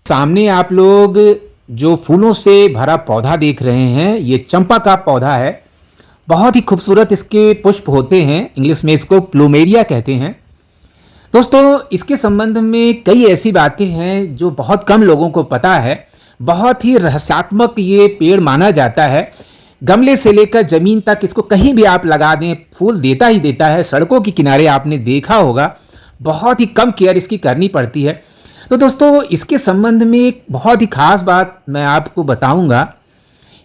सामने आप लोग जो फूलों से भरा पौधा देख रहे हैं, ये चंपा का पौधा है। बहुत ही खूबसूरत इसके पुष्प होते हैं, इंग्लिश में इसको प्लूमेरिया कहते हैं। दोस्तों, इसके संबंध में कई ऐसी बातें हैं जो बहुत कम लोगों को पता है। बहुत ही रहस्यात्मक ये पेड़ माना जाता है। गमले से लेकर जमीन तक इसको कहीं भी आप लगा दें, फूल देता ही देता है। सड़कों के किनारे आपने देखा होगा, बहुत ही कम केयर इसकी करनी पड़ती है। तो दोस्तों, इसके संबंध में एक बहुत ही खास बात मैं आपको बताऊंगा।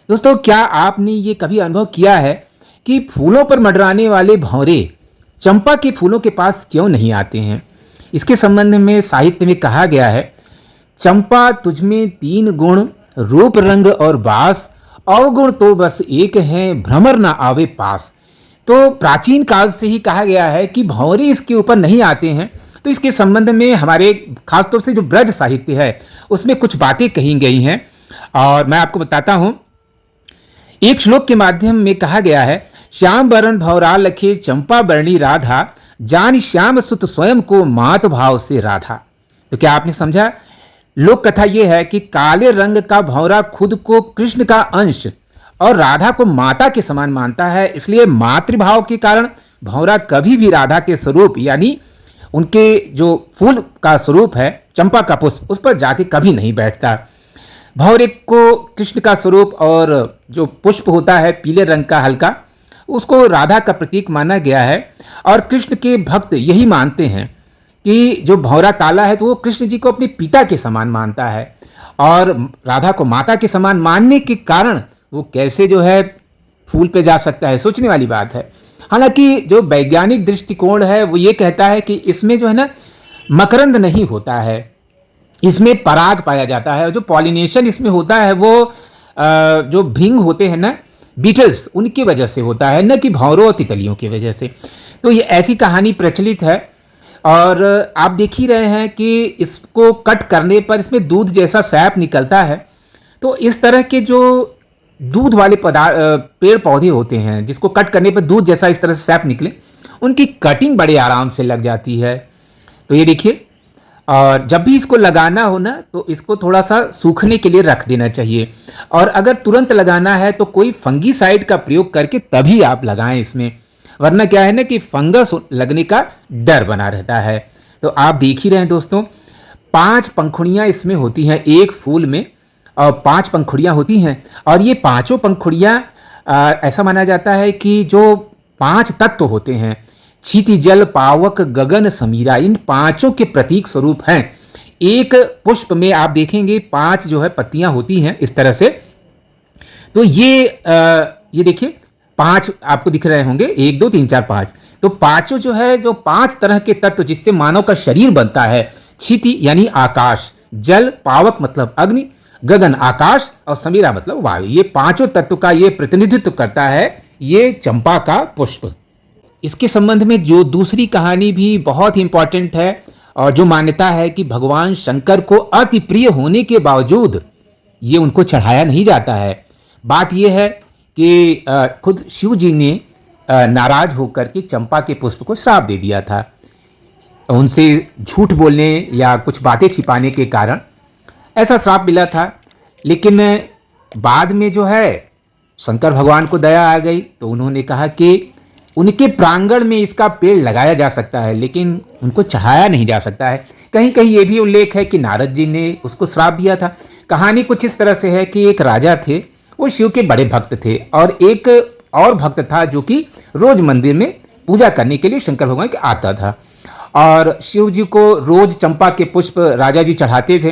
दोस्तों, क्या आपने ये कभी अनुभव किया है कि फूलों पर मंडराने वाले भंवरे चंपा के फूलों के पास क्यों नहीं आते हैं? इसके संबंध में साहित्य में कहा गया है, चंपा तुझमें 3 गुण, रूप रंग और बास, अवगुण तो बस एक है, भ्रमर ना आवे पास। तो प्राचीन काल से ही कहा गया है कि भंवरे इसके ऊपर नहीं आते हैं। तो इसके संबंध में हमारे खासतौर से जो ब्रज साहित्य है उसमें कुछ बातें कही गई हैं और मैं आपको बताता हूं। एक श्लोक के माध्यम में कहा गया है, श्याम बरन भंवरा लखे चंपा बरणी राधा, जान श्याम सुत स्वयं को मात भाव से राधा। तो क्या आपने समझा? लोक कथा यह है कि काले रंग का भंवरा खुद को कृष्ण का अंश और राधा को माता के समान मानता है। इसलिए मातृभाव के कारण भंवरा कभी भी राधा के स्वरूप यानी उनके जो फूल का स्वरूप है चंपा का पुष्प, उस पर जाके कभी नहीं बैठता। भंवरे को कृष्ण का स्वरूप और जो पुष्प होता है पीले रंग का हल्का, उसको राधा का प्रतीक माना गया है। और कृष्ण के भक्त यही मानते हैं कि जो भंवरा काला है तो वो कृष्ण जी को अपने पिता के समान मानता है, और राधा को माता के समान मानने के कारण वो कैसे जो है फूल पे जा सकता है, सोचने वाली बात है। हालांकि जो वैज्ञानिक दृष्टिकोण है वो ये कहता है कि इसमें जो है ना मकरंद नहीं होता है, इसमें पराग पाया जाता है। जो पॉलिनेशन इसमें होता है वो जो भृंग होते हैं ना, बीटल्स, उनकी वजह से होता है, न कि भंवरों और तितलियों की वजह से। तो ये ऐसी कहानी प्रचलित है। और आप देख ही रहे हैं कि इसको कट करने पर इसमें दूध जैसा सैप निकलता है। तो इस तरह के जो दूध वाले पेड़ पौधे होते हैं जिसको कट करने पर दूध जैसा इस तरह से सैप निकले, उनकी कटिंग बड़े आराम से लग जाती है। तो ये देखिए, और जब भी इसको लगाना हो ना तो इसको थोड़ा सा सूखने के लिए रख देना चाहिए, और अगर तुरंत लगाना है तो कोई फंगीसाइड का प्रयोग करके तभी आप लगाएं इसमें, वरना क्या है ना कि फंगस लगने का डर बना रहता है। तो आप देख ही रहे हैं दोस्तों, 5 पंखुड़ियाँ इसमें होती हैं एक फूल में, और 5 पंखुड़ियाँ होती हैं। और ये पांचों पंखुड़ियाँ ऐसा माना जाता है कि जो 5 तत्व होते हैं, क्षिति जल पावक गगन समीरा, इन पांचों के प्रतीक स्वरूप हैं। एक पुष्प में आप देखेंगे 5 जो है पत्तियां होती हैं इस तरह से। तो ये देखिए 5 आपको दिख रहे होंगे, 1 2 3 4 5। तो पांचों जो है, जो 5 तरह के तत्व जिससे मानव का शरीर बनता है, क्षिति यानी आकाश, जल, पावक मतलब अग्नि, गगन आकाश, और समीरा मतलब वायु, ये पांचों तत्व का ये प्रतिनिधित्व करता है ये चंपा का पुष्प। इसके संबंध में जो दूसरी कहानी भी बहुत ही इंपॉर्टेंट है, और जो मान्यता है कि भगवान शंकर को अति प्रिय होने के बावजूद ये उनको चढ़ाया नहीं जाता है। बात यह है कि खुद शिव जी ने नाराज होकर के चंपा के पुष्प को श्राप दे दिया था, उनसे झूठ बोलने या कुछ बातें छिपाने के कारण ऐसा श्राप मिला था। लेकिन बाद में जो है शंकर भगवान को दया आ गई, तो उन्होंने कहा कि उनके प्रांगण में इसका पेड़ लगाया जा सकता है, लेकिन उनको चढ़ाया नहीं जा सकता है। कहीं कहीं ये भी उल्लेख है कि नारद जी ने उसको श्राप दिया था। कहानी कुछ इस तरह से है कि एक राजा थे, वो शिव के बड़े भक्त थे, और एक और भक्त था जो कि रोज मंदिर में पूजा करने के लिए शंकर भगवान के आता था, और शिव जी को रोज चंपा के पुष्प राजा जी चढ़ाते थे।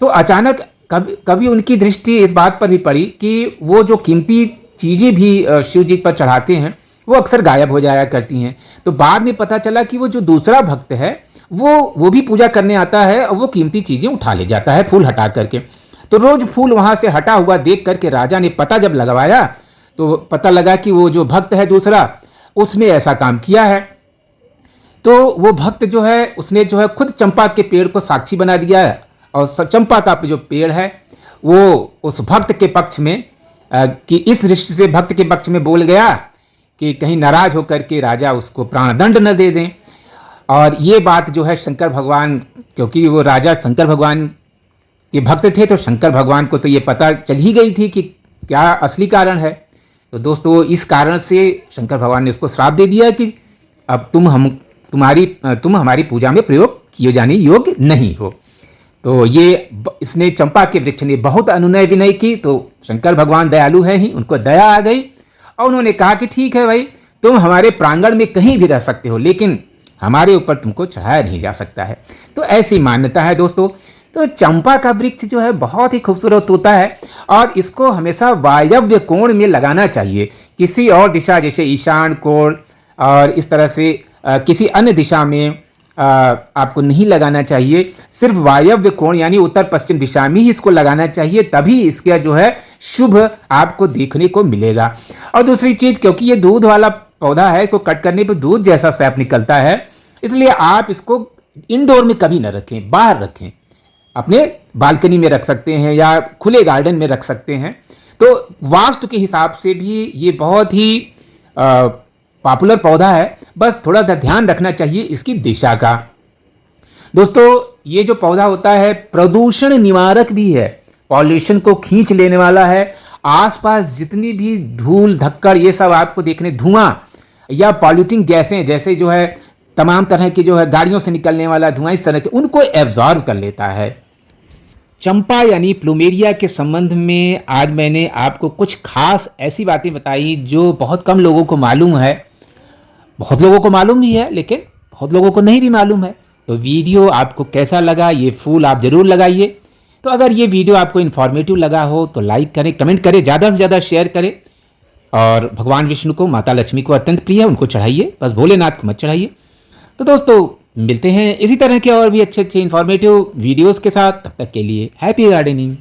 तो अचानक कभी उनकी दृष्टि इस बात पर भी पड़ी कि वो जो कीमती चीज़ें भी शिव जी पर चढ़ाते हैं वो अक्सर गायब हो जाया करती हैं। तो बाद में पता चला कि वो जो दूसरा भक्त है वो भी पूजा करने आता है, और वो कीमती चीज़ें उठा ले जाता है फूल हटा करके। तो रोज फूल वहाँ से हटा हुआ देख करके राजा ने पता जब लगवाया तो पता लगा कि वो जो भक्त है दूसरा, उसने ऐसा काम किया है। तो वो भक्त जो है उसने जो है खुद चंपा के पेड़ को साक्षी बना दिया है, और चंपा का जो पेड़ है वो उस भक्त के पक्ष में कि इस दृष्टि से भक्त के पक्ष में बोल गया कि कहीं नाराज होकर के राजा उसको प्राणदंड न दे दें। और ये बात जो है शंकर भगवान, क्योंकि वो राजा शंकर भगवान के भक्त थे, तो शंकर भगवान को तो ये पता चल ही गई थी कि क्या असली कारण है। तो दोस्तों इस कारण से शंकर भगवान ने उसको श्राप दे दिया कि अब तुम हमारी पूजा में प्रयोग किए जाने योग्य नहीं हो। तो इसने चंपा के वृक्ष ने बहुत अनुनय विनय की, तो शंकर भगवान दयालु हैं ही, उनको दया आ गई और उन्होंने कहा कि ठीक है भाई, तुम हमारे प्रांगण में कहीं भी रह सकते हो, लेकिन हमारे ऊपर तुमको चढ़ाया नहीं जा सकता है। तो ऐसी मान्यता है दोस्तों। तो चंपा का वृक्ष जो है बहुत ही खूबसूरत होता है और इसको हमेशा वायव्य कोण में लगाना चाहिए, किसी और दिशा जैसे ईशान कोण और इस तरह से किसी अन्य दिशा में आपको नहीं लगाना चाहिए। सिर्फ वायव्य कोण यानी उत्तर पश्चिम दिशा में ही इसको लगाना चाहिए, तभी इसका जो है शुभ आपको देखने को मिलेगा। और दूसरी चीज़, क्योंकि ये दूध वाला पौधा है, इसको कट करने पर दूध जैसा सैप निकलता है, इसलिए आप इसको इंडोर में कभी ना रखें, बाहर रखें, अपने बालकनी में रख सकते हैं या खुले गार्डन में रख सकते हैं। तो वास्तु के हिसाब से भी ये बहुत ही पॉपुलर पौधा है, बस थोड़ा सा ध्यान रखना चाहिए इसकी दिशा का। दोस्तों ये जो पौधा होता है प्रदूषण निवारक भी है, पॉल्यूशन को खींच लेने वाला है। आसपास जितनी भी धूल धक्कड़ ये सब आपको देखने, धुआं या पॉल्यूटिंग गैसें जैसे जो है तमाम तरह की जो है गाड़ियों से निकलने वाला धुआं, इस तरह के उनको एब्जॉर्ब कर लेता है। चंपा यानी प्लूमेरिया के संबंध में आज मैंने आपको कुछ खास ऐसी बातें बताई जो बहुत कम लोगों को मालूम है, बहुत लोगों को मालूम भी है लेकिन बहुत लोगों को नहीं भी मालूम है। तो वीडियो आपको कैसा लगा, ये फूल आप ज़रूर लगाइए। तो अगर ये वीडियो आपको इन्फॉर्मेटिव लगा हो तो लाइक करें, कमेंट करें, ज़्यादा से ज़्यादा शेयर करें। और भगवान विष्णु को, माता लक्ष्मी को अत्यंत प्रिय है, उनको चढ़ाइए, बस भोलेनाथ को मत चढ़ाइए। तो दोस्तों मिलते हैं इसी तरह के और भी अच्छे अच्छे इन्फॉर्मेटिव वीडियोज़ के साथ। तब तक के लिए हैप्पी गार्डनिंग।